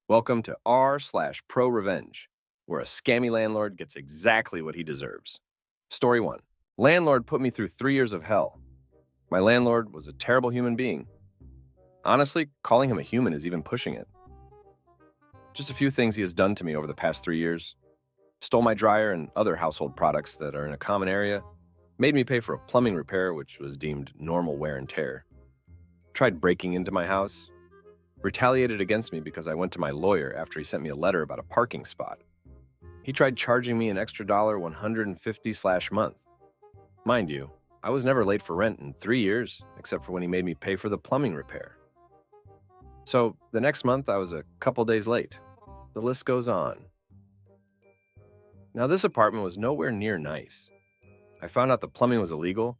Welcome to r/ProRevenge, where a scammy landlord gets exactly what he deserves. Story 1. Landlord put me through 3 years of hell. My landlord was a terrible human being. Honestly, calling him a human is even pushing it. Just a few things he has done to me over the past 3 years. Stole my dryer and other household products that are in a common area. Made me pay for a plumbing repair, which was deemed normal wear and tear. Tried breaking into my house. Retaliated against me because I went to my lawyer after he sent me a letter about a parking spot. He tried charging me an extra $150/month. Mind you, I was never late for rent in 3 years, except for when he made me pay for the plumbing repair. So the next month, I was a couple days late. The list goes on. Now, this apartment was nowhere near nice. I found out the plumbing was illegal.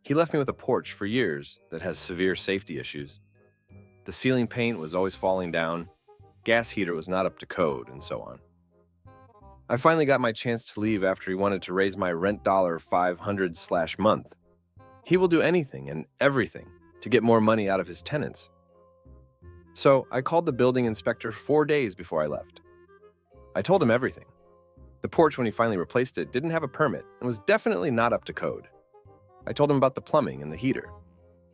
He left me with a porch for years that has severe safety issues. The ceiling paint was always falling down, gas heater was not up to code, and so on. I finally got my chance to leave after he wanted to raise my rent $500/month. He will do anything and everything to get more money out of his tenants. So I called the building inspector 4 days before I left. I told him everything. The porch, when he finally replaced it, didn't have a permit and was definitely not up to code. I told him about the plumbing and the heater.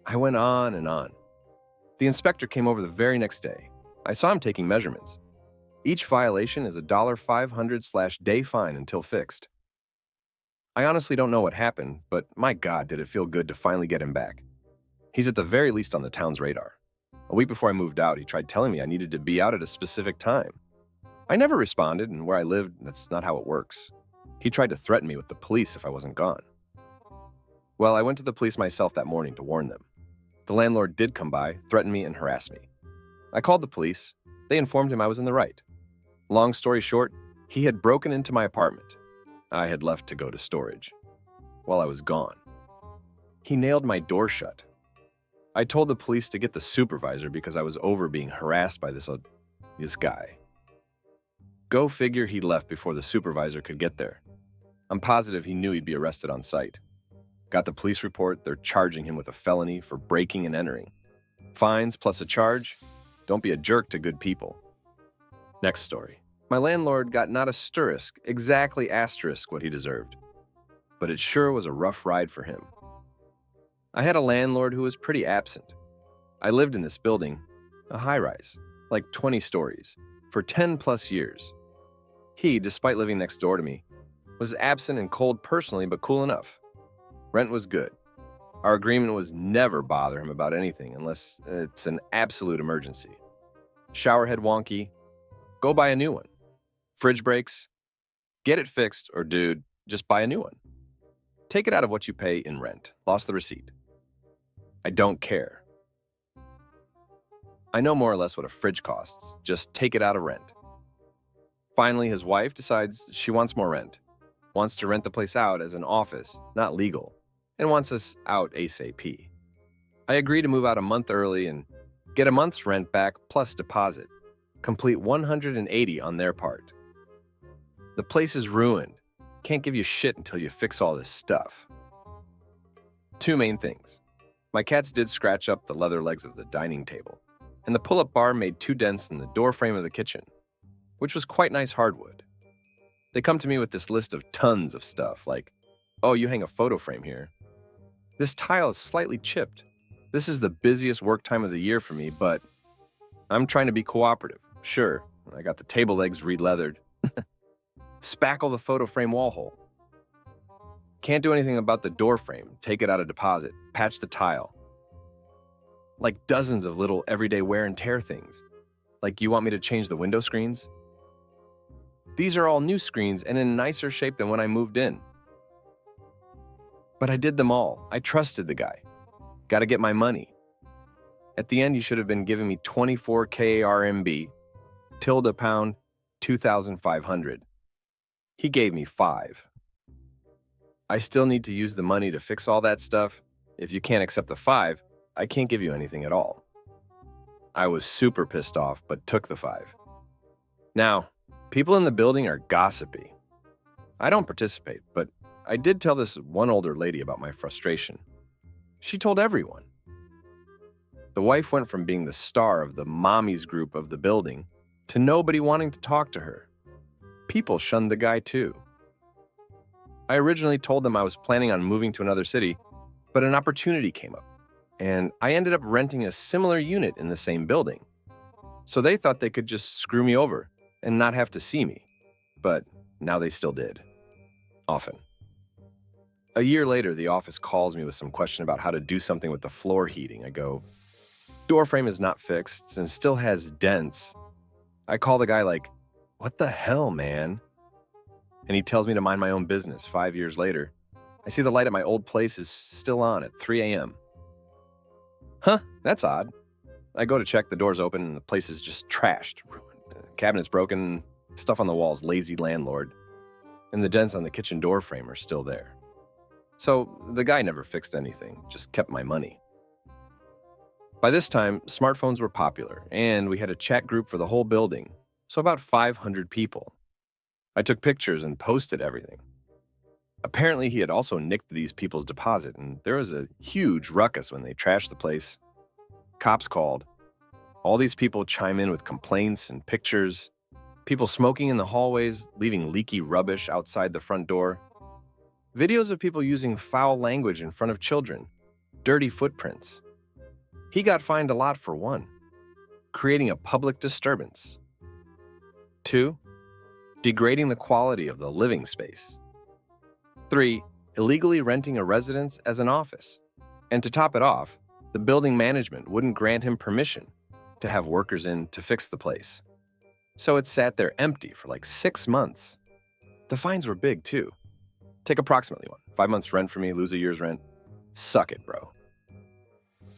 I went on and on. The inspector came over the very next day. I saw him taking measurements. Each violation is a $500/day fine until fixed. I honestly don't know what happened, but my God, did it feel good to finally get him back. He's at the very least on the town's radar. A week before I moved out, he tried telling me I needed to be out at a specific time. I never responded, and where I lived, that's not how it works. He tried to threaten me with the police if I wasn't gone. Well, I went to the police myself that morning to warn them. The landlord did come by, threaten me, and harass me. I called the police. They informed him I was in the right. Long story short, he had broken into my apartment. I had left to go to storage. While I was gone, he nailed my door shut. I told the police to get the supervisor because I was over being harassed by this guy. Go figure he left before the supervisor could get there. I'm positive he knew he'd be arrested on sight. Got the police report, they're charging him with a felony for breaking and entering. Fines plus a charge? Don't be a jerk to good people. Next story. My landlord got not exactly asterisk what he deserved. But it sure was a rough ride for him. I had a landlord who was pretty absent. I lived in this building, a high-rise, like 20 stories, for 10 plus years. He, despite living next door to me, was absent and cold personally, but cool enough. Rent was good. Our agreement was never bother him about anything unless it's an absolute emergency. Shower head wonky, go buy a new one. Fridge breaks, get it fixed, or dude, just buy a new one. Take it out of what you pay in rent. Lost the receipt. I don't care. I know more or less what a fridge costs. Just take it out of rent. Finally, his wife decides she wants more rent. Wants to rent the place out as an office, not legal, and wants us out ASAP. I agree to move out a month early and get a month's rent back plus deposit. Complete 180 on their part. The place is ruined. Can't give you shit until you fix all this stuff. 2 main things. My cats did scratch up the leather legs of the dining table, and the pull-up bar made 2 dents in the door frame of the kitchen, which was quite nice hardwood. They come to me with this list of tons of stuff, like, oh, you hang a photo frame here. This tile is slightly chipped. This is the busiest work time of the year for me, but I'm trying to be cooperative. Sure, I got the table legs re-leathered. Spackle the photo frame wall hole. Can't do anything about the door frame. Take it out of deposit. Patch the tile. Like dozens of little everyday wear and tear things. Like, you want me to change the window screens? These are all new screens and in nicer shape than when I moved in. But I did them all. I trusted the guy. Gotta get my money. At the end, you should have been giving me 24K RMB, £, 2,500. He gave me 5. I still need to use the money to fix all that stuff. If you can't accept the 5, I can't give you anything at all. I was super pissed off, but took the 5. Now, people in the building are gossipy. I don't participate, but I did tell this one older lady about my frustration. She told everyone. The wife went from being the star of the mommies group of the building to nobody wanting to talk to her. People shunned the guy too. I originally told them I was planning on moving to another city, but an opportunity came up, and I ended up renting a similar unit in the same building. So they thought they could just screw me over and not have to see me, but now they still did. Often. A year later, the office calls me with some question about how to do something with the floor heating. I go, door frame is not fixed and still has dents. I call the guy like, what the hell, man? And he tells me to mind my own business. 5 years later, I see the light at my old place is still on at 3 a.m. Huh, that's odd. I go to check, the door's open, and the place is just trashed, ruined. The cabinet's broken, stuff on the walls, lazy landlord. And the dents on the kitchen door frame are still there. So the guy never fixed anything, just kept my money. By this time, smartphones were popular, and we had a chat group for the whole building, so about 500 people. I took pictures and posted everything. Apparently, he had also nicked these people's deposit, and there was a huge ruckus when they trashed the place. Cops called. All these people chime in with complaints and pictures. People smoking in the hallways, leaving leaky rubbish outside the front door. Videos of people using foul language in front of children. Dirty footprints. He got fined a lot for one, creating a public disturbance. 2, degrading the quality of the living space. 3, illegally renting a residence as an office. And to top it off, the building management wouldn't grant him permission to have workers in to fix the place. So it sat there empty for like 6 months. The fines were big too. Take approximately one. 5 months rent for me, lose a year's rent. Suck it, bro.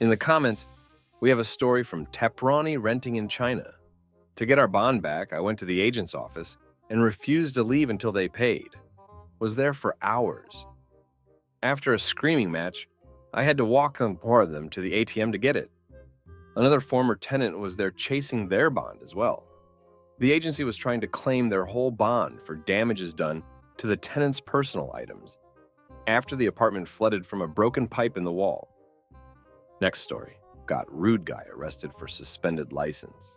In the comments, we have a story from Taprani renting in China. To get our bond back, I went to the agent's office and refused to leave until they paid. Was there for hours. After a screaming match, I had to walk them of them to the ATM to get it. Another former tenant was there chasing their bond as well. The agency was trying to claim their whole bond for damages done to the tenant's personal items after the apartment flooded from a broken pipe in the wall. Next story. Got rude guy arrested for suspended license.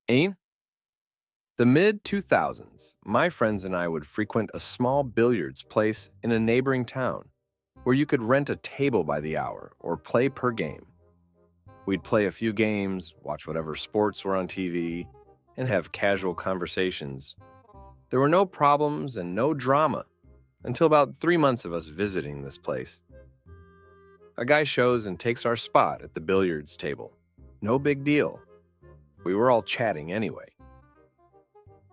Aim? The mid-2000s, my friends and I would frequent a small billiards place in a neighboring town where you could rent a table by the hour or play per game. We'd play a few games, watch whatever sports were on TV, and have casual conversations. There were no problems and no drama until about 3 months of us visiting this place. A guy shows and takes our spot at the billiards table. No big deal. We were all chatting anyway.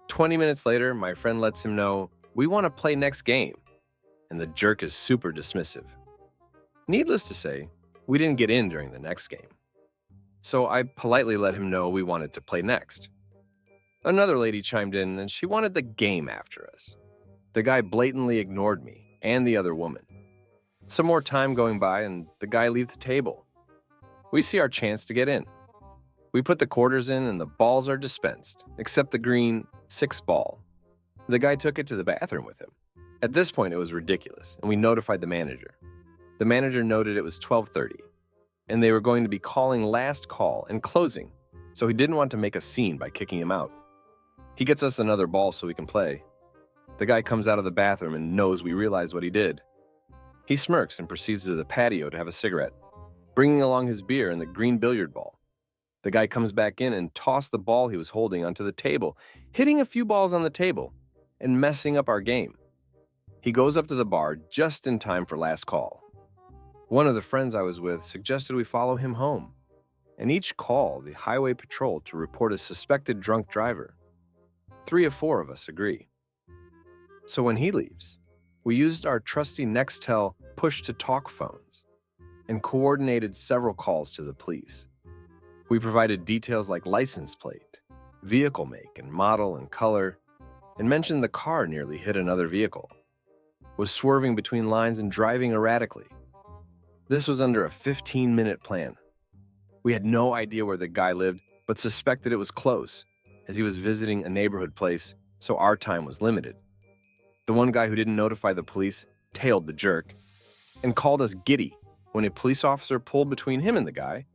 20 minutes later, my friend lets him know, we want to play next game, and the jerk is super dismissive. Needless to say, we didn't get in during the next game. So I politely let him know we wanted to play next. Another lady chimed in and she wanted the game after us. The guy blatantly ignored me and the other woman. Some more time going by and the guy leaves the table. We see our chance to get in. We put the quarters in and the balls are dispensed, except the green 6 ball. The guy took it to the bathroom with him. At this point, it was ridiculous, and we notified the manager. The manager noted it was 12:30, and they were going to be calling last call and closing, so he didn't want to make a scene by kicking him out. He gets us another ball so we can play. The guy comes out of the bathroom and knows we realized what he did. He smirks and proceeds to the patio to have a cigarette, bringing along his beer and the green billiard ball. The guy comes back in and tossed the ball he was holding onto the table, hitting a few balls on the table and messing up our game. He goes up to the bar just in time for last call. One of the friends I was with suggested we follow him home, and each call the highway patrol to report a suspected drunk driver. 3 of 4 of us agree. So when he leaves, we used our trusty Nextel push-to-talk phones and coordinated several calls to the police. We provided details like license plate, vehicle make and model and color, and mentioned the car nearly hit another vehicle, was swerving between lines and driving erratically. This was under a 15-minute plan. We had no idea where the guy lived, but suspected it was close, as he was visiting a neighborhood place, so our time was limited. The one guy who didn't notify the police tailed the jerk and called us giddy when a police officer pulled between him and the guy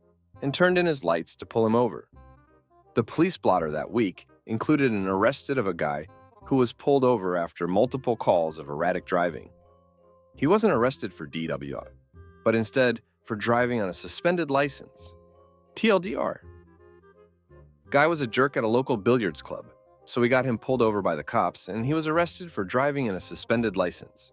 and turned in his lights to pull him over. The police blotter that week included an arrested of a guy who was pulled over after multiple calls of erratic driving. He wasn't arrested for DWI, but instead for driving on a suspended license. TLDR. Guy was a jerk at a local billiards club, so we got him pulled over by the cops and he was arrested for driving in a suspended license.